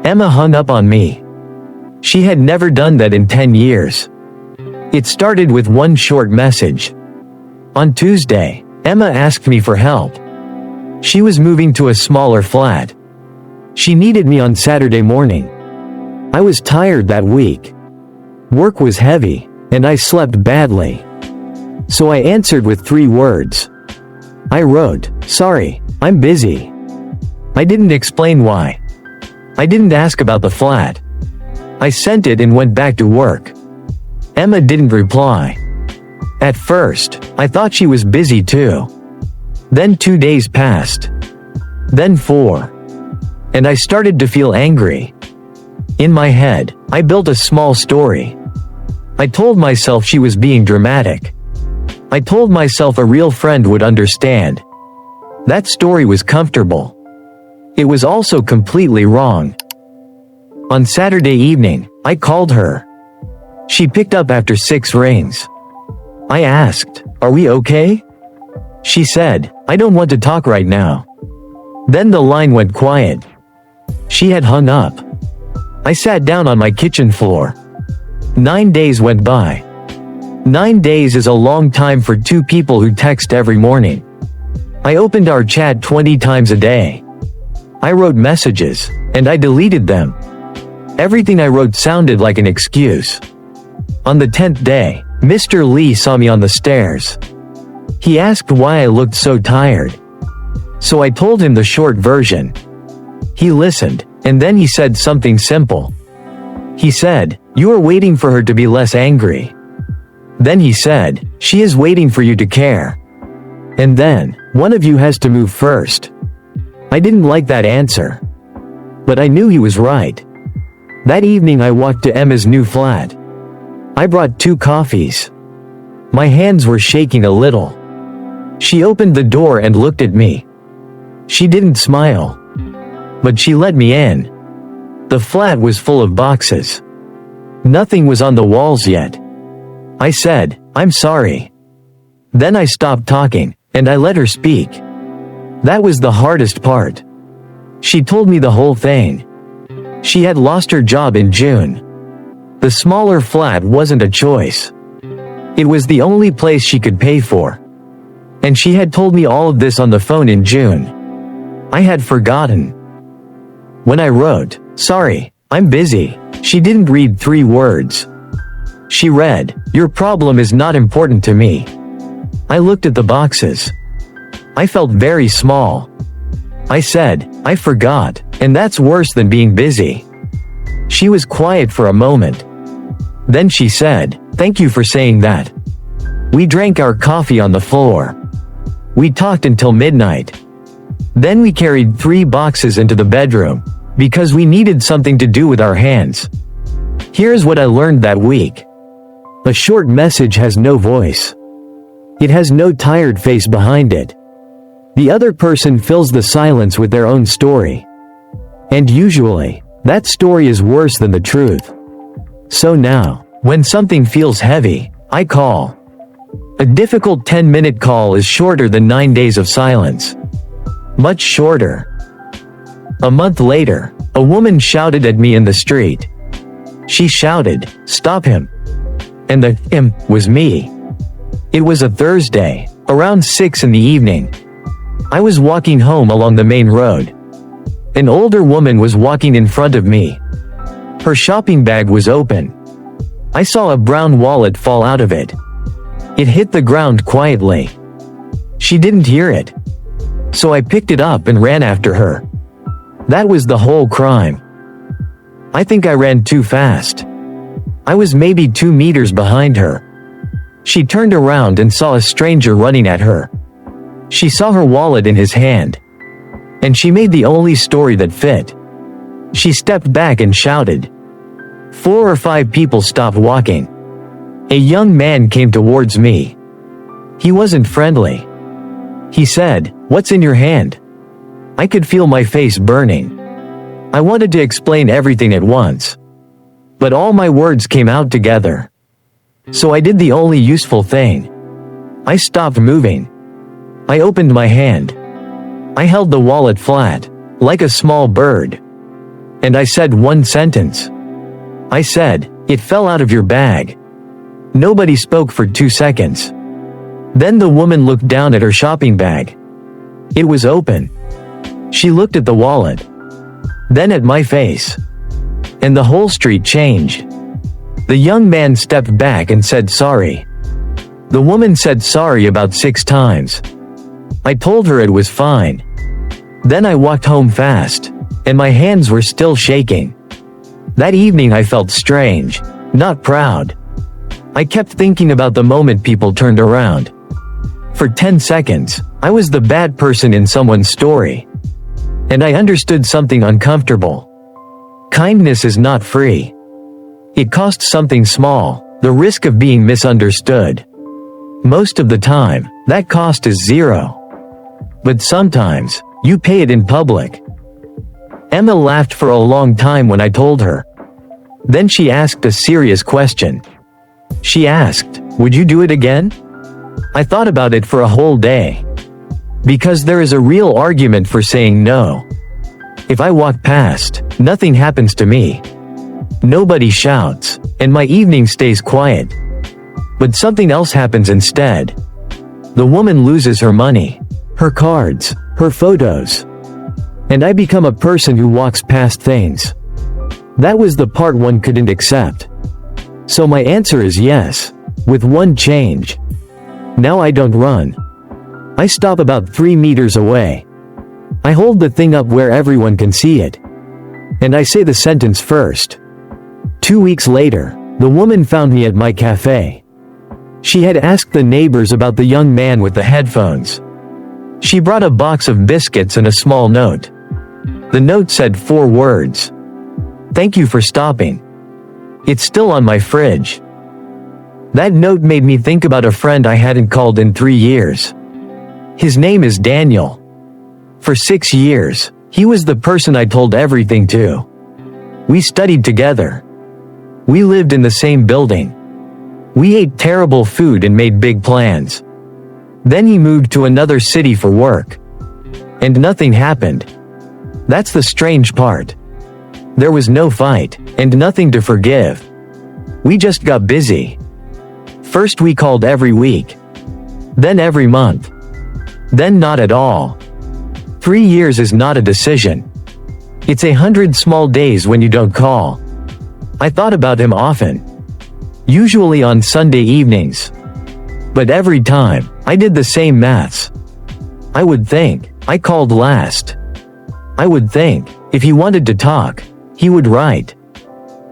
Emma hung up on me. She had never done that in 10 years. It started with one short message. On Tuesday, Emma asked me for help. She was moving to a smaller flat. She needed me on Saturday morning. I was tired that week. Work was heavy, and I slept badly. So I answered with 3 words. I wrote, "Sorry, I'm busy." I didn't explain why. I didn't ask about the flat. I sent it and went back to work. Emma didn't reply. At first, I thought she was busy too. Then 2 days passed. Then 4. And I started to feel angry. In my head, I built a small story. I told myself she was being dramatic. I told myself a real friend would understand. That story was comfortable. It was also completely wrong. On Saturday evening, I called her. She picked up after 6 rings. I asked, "Are we okay?" She said, "I don't want to talk right now." Then the line went quiet. She had hung up. I sat down on my kitchen floor. 9 days went by. 9 days is a long time for 2 people who text every morning. I opened our chat 20 times a day. I wrote messages, and I deleted them. Everything I wrote sounded like an excuse. On the 10th day, Mr. Lee saw me on the stairs. He asked why I looked so tired. So I told him the short version. He listened, and then he said something simple. He said, "You are waiting for her to be less angry." Then he said, "She is waiting for you to care. And then, one of you has to move first." I didn't like that answer. But I knew he was right. That evening I walked to Emma's new flat. I brought 2 coffees. My hands were shaking a little. She opened the door and looked at me. She didn't smile. But she let me in. The flat was full of boxes. Nothing was on the walls yet. I said, "I'm sorry." Then I stopped talking, and I let her speak. That was the hardest part. She told me the whole thing. She had lost her job in June. The smaller flat wasn't a choice. It was the only place she could pay for. And she had told me all of this on the phone in June. I had forgotten. When I wrote, "Sorry, I'm busy," she didn't read 3 words. She read, "Your problem is not important to me." I looked at the boxes. I felt very small. I said, "I forgot, and that's worse than being busy." She was quiet for a moment. Then she said, "Thank you for saying that." We drank our coffee on the floor. We talked until midnight. Then we carried 3 boxes into the bedroom, because we needed something to do with our hands. Here's what I learned that week. A short message has no voice. It has no tired face behind it. The other person fills the silence with their own story. And usually, that story is worse than the truth. So now, when something feels heavy, I call. A difficult 10-minute call is shorter than 9 days of silence. Much shorter. A month later, a woman shouted at me in the street. She shouted, "Stop him." And the him was me. It was a Thursday, around 6 in the evening. I was walking home along the main road. An older woman was walking in front of me. Her shopping bag was open. I saw a brown wallet fall out of it. It hit the ground quietly. She didn't hear it. So I picked it up and ran after her. That was the whole crime. I think I ran too fast. I was maybe 2 meters behind her. She turned around and saw a stranger running at her. She saw her wallet in his hand. And she made the only story that fit. She stepped back and shouted. 4 or 5 people stopped walking. A young man came towards me. He wasn't friendly. He said, "What's in your hand?" I could feel my face burning. I wanted to explain everything at once. But all my words came out together. So I did the only useful thing. I stopped moving. I opened my hand. I held the wallet flat, like a small bird. and I said one sentence. I said, "It fell out of your bag." Nobody spoke for 2 seconds. Then the woman looked down at her shopping bag. It was open. She looked at the wallet, then at my face, and the whole street changed. The young man stepped back and said sorry. The woman said sorry about 6 times. I told her it was fine. Then I walked home fast, and my hands were still shaking. That evening I felt strange, not proud. I kept thinking about the moment people turned around. For 10 seconds, I was the bad person in someone's story. And I understood something uncomfortable. Kindness is not free. It costs something small, the risk of being misunderstood. Most of the time, that cost is zero. But sometimes, you pay it in public. Emma laughed for a long time when I told her. Then she asked a serious question. She asked, "Would you do it again?" I thought about it for a whole day. Because there is a real argument for saying no. If I walk past, nothing happens to me. Nobody shouts, and my evening stays quiet. But something else happens instead. The woman loses her money, her cards, her photos. And I become a person who walks past things. That was the part one couldn't accept. So my answer is yes, with one change. Now I don't run. I stop about 3 meters away. I hold the thing up where everyone can see it. And I say the sentence first. 2 weeks later, the woman found me at my cafe. She had asked the neighbors about the young man with the headphones. She brought a box of biscuits and a small note. The note said 4 words. "Thank you for stopping. It's still on my fridge." That note made me think about a friend I hadn't called in 3 years. His name is Daniel. For 6 years, he was the person I told everything to. We studied together. We lived in the same building. We ate terrible food and made big plans. Then he moved to another city for work. And nothing happened. That's the strange part. There was no fight, and nothing to forgive. We just got busy. First we called every week. Then every month. Then not at all. 3 years is not a decision. It's 100 small days when you don't call. I thought about him often. Usually on Sunday evenings. But every time, I did the same maths. I would think, I called last. I would think, if he wanted to talk, he would write.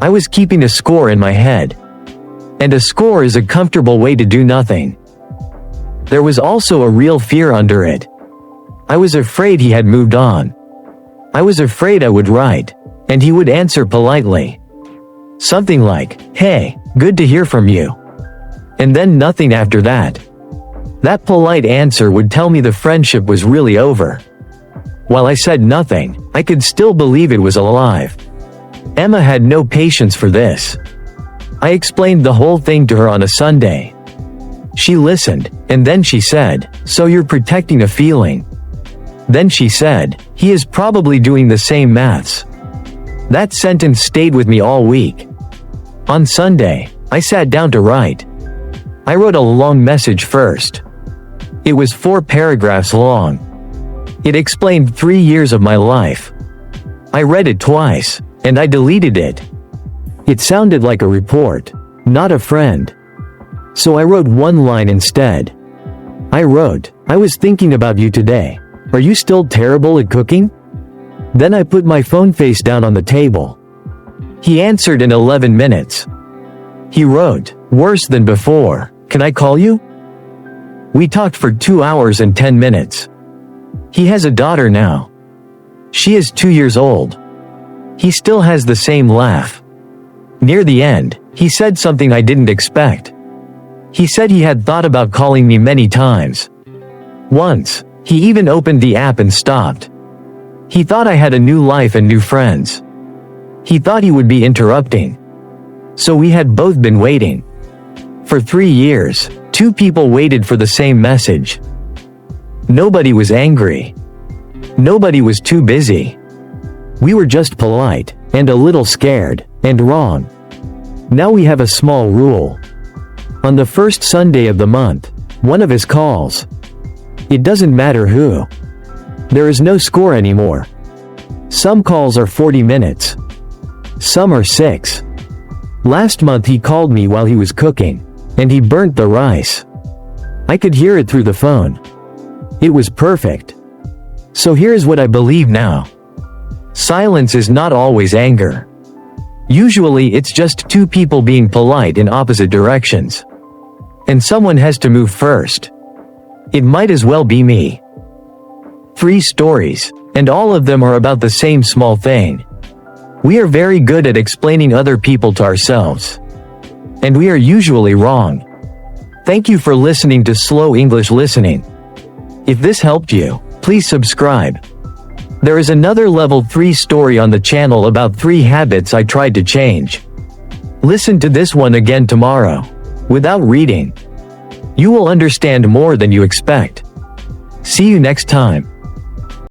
I was keeping a score in my head. And a score is a comfortable way to do nothing. There was also a real fear under it. I was afraid he had moved on. I was afraid I would write, and he would answer politely. Something like, "Hey, good to hear from you." And then nothing after that. That polite answer would tell me the friendship was really over. While I said nothing, I could still believe it was alive. Emma had no patience for this. I explained the whole thing to her on a Sunday. She listened, and then she said, "So you're protecting a feeling." Then she said, "He is probably doing the same maths." That sentence stayed with me all week. On Sunday, I sat down to write. I wrote a long message first. It was 4 paragraphs long. It explained 3 years of my life. I read it twice, and I deleted it. It sounded like a report, not a friend. So I wrote one line instead. I wrote, "I was thinking about you today. Are you still terrible at cooking?" Then I put my phone face down on the table. He answered in 11 minutes. He wrote, "Worse than before. Can I call you?" We talked for 2 hours and 10 minutes. He has a daughter now. She is 2 years old. He still has the same laugh. Near the end, he said something I didn't expect. He said he had thought about calling me many times. Once, he even opened the app and stopped. He thought I had a new life and new friends. He thought he would be interrupting. So we had both been waiting. For 3 years, 2 people waited for the same message. Nobody was angry. Nobody was too busy. We were just polite, and a little scared, and wrong. Now we have a small rule. On the first Sunday of the month, one of us calls. It doesn't matter who. There is no score anymore. Some calls are 40 minutes. Some are 6. Last month he called me while he was cooking, and he burnt the rice. I could hear it through the phone. It was perfect. So here's what I believe now. Silence is not always anger. Usually it's just two people being polite in opposite directions. And someone has to move first. It might as well be me. 3 stories, and all of them are about the same small thing. We are very good at explaining other people to ourselves. And we are usually wrong. Thank you for listening to Slow English Listening. If this helped you, please subscribe. There is another level 3 story on the channel about 3 habits I tried to change. Listen to this one again tomorrow, without reading. You will understand more than you expect. See you next time.